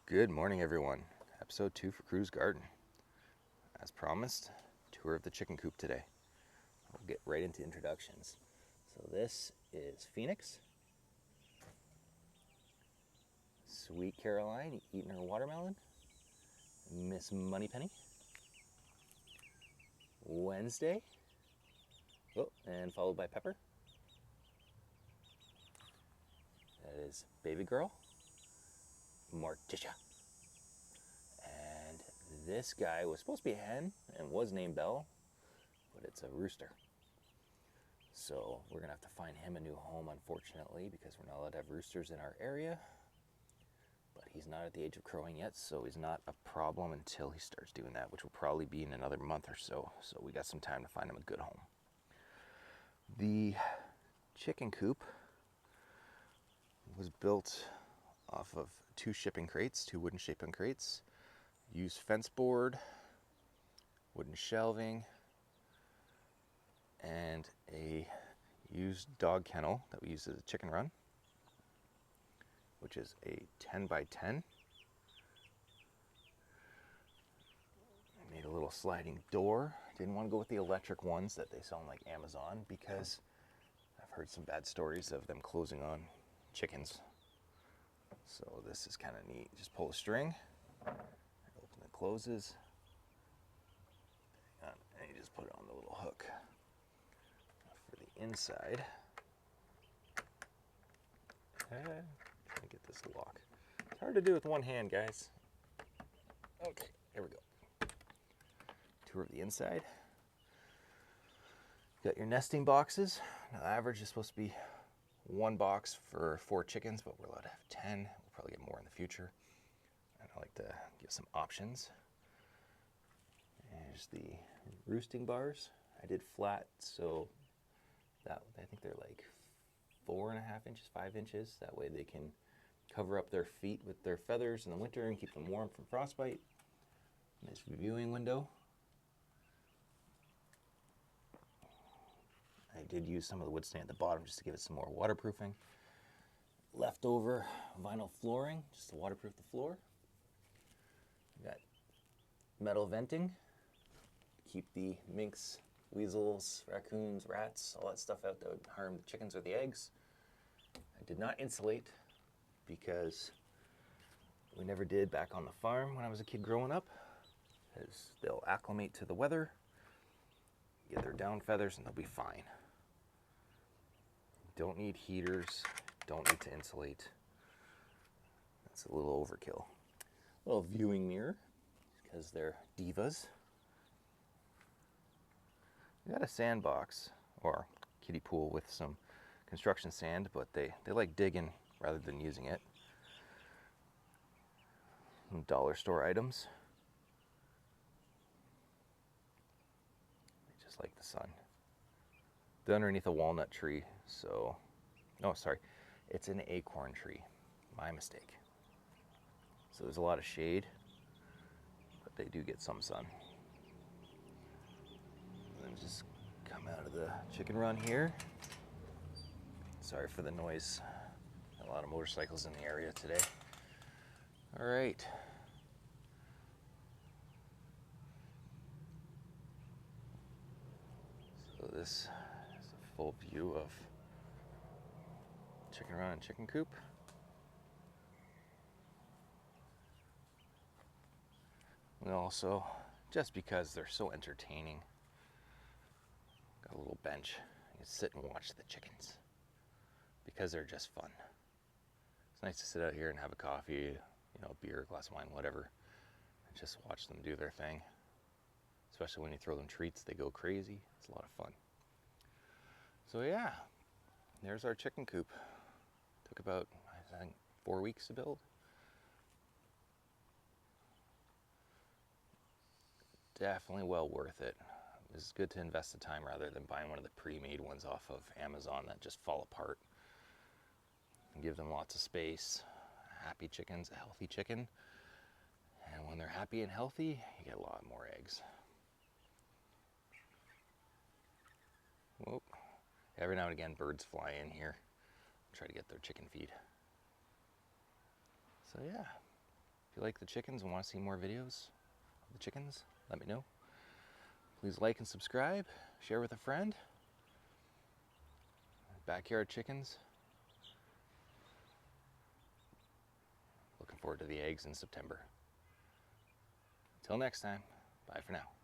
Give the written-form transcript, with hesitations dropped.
Good morning, everyone. Episode 2 for Crew's Garden. As promised, tour of the chicken coop today. We'll get right into introductions. So this is Phoenix. Sweet Caroline eating her watermelon. Miss Moneypenny. Wednesday. Oh, and followed by Pepper. That is Baby Girl. Morticia. And this guy was supposed to be a hen and was named Belle, but it's a rooster. So we're gonna have to find him a new home, unfortunately, because we're not allowed to have roosters in our area. But he's not at the age of crowing yet, so he's not a problem until he starts doing that, which will probably be in another month or so. So we got some time to find him a good home. The chicken coop was built off of two wooden shipping crates, used fence board, wooden shelving, and a used dog kennel that we use as a chicken run, which is a 10 by 10. I made a little sliding door. Didn't want to go with the electric ones that they sell on like Amazon because I've heard some bad stories of them closing on chickens. So this is kind of neat. Just pull a string, open and closes, and you just put it on the little hook. For the inside, trying to get this to lock. It's hard to do with one hand, guys. Okay, there we go. Tour of the inside. You got your nesting boxes. Now, the average is supposed to be one box for 4 chickens, but we're allowed to have 10. We'll probably get more in the future. And I like to give some options. There's the roosting bars. I did flat, so that I think they're like 4.5 inches, 5 inches. That way they can cover up their feet with their feathers in the winter and keep them warm from frostbite. Nice viewing window. I did use some of the wood stain at the bottom just to give it some more waterproofing. Leftover vinyl flooring just to waterproof the floor. We got metal venting to keep the minks, weasels, raccoons, rats, all that stuff out that would harm the chickens or the eggs. I did not insulate because we never did back on the farm when I was a kid growing up, because they'll acclimate to the weather, get their down feathers, and they'll be fine. Don't need heaters, don't need to insulate. That's a little overkill. A little viewing mirror, because they're divas. We got a sandbox, or kiddie pool with some construction sand, but they like digging rather than using it. Some dollar store items. They just like the sun. They're underneath a walnut tree, so, no, sorry, it's an acorn tree. My mistake. So there's a lot of shade, but they do get some sun. And then just come out of the chicken run here. Sorry for the noise. A lot of motorcycles in the area today. All right. So this is a full view of chicken run and chicken coop. And also, just because they're so entertaining, got a little bench. You can sit and watch the chickens because they're just fun. It's nice to sit out here and have a coffee, beer, a glass of wine, whatever, and just watch them do their thing. Especially when you throw them treats, they go crazy. It's a lot of fun. So yeah, there's our chicken coop. Took about, I think, 4 weeks to build. Definitely well worth it. It's good to invest the time rather than buying one of the pre-made ones off of Amazon that just fall apart. And give them lots of space. Happy chicken's a healthy chicken. And when they're happy and healthy, you get a lot more eggs. Whoop. Every now and again, birds fly in here, try to get their chicken feed. So yeah, you like the chickens and want to see more videos of the chickens, let me know. Please like and subscribe, share with a friend. Backyard chickens. Looking forward to the eggs in September. Until next time, bye for now.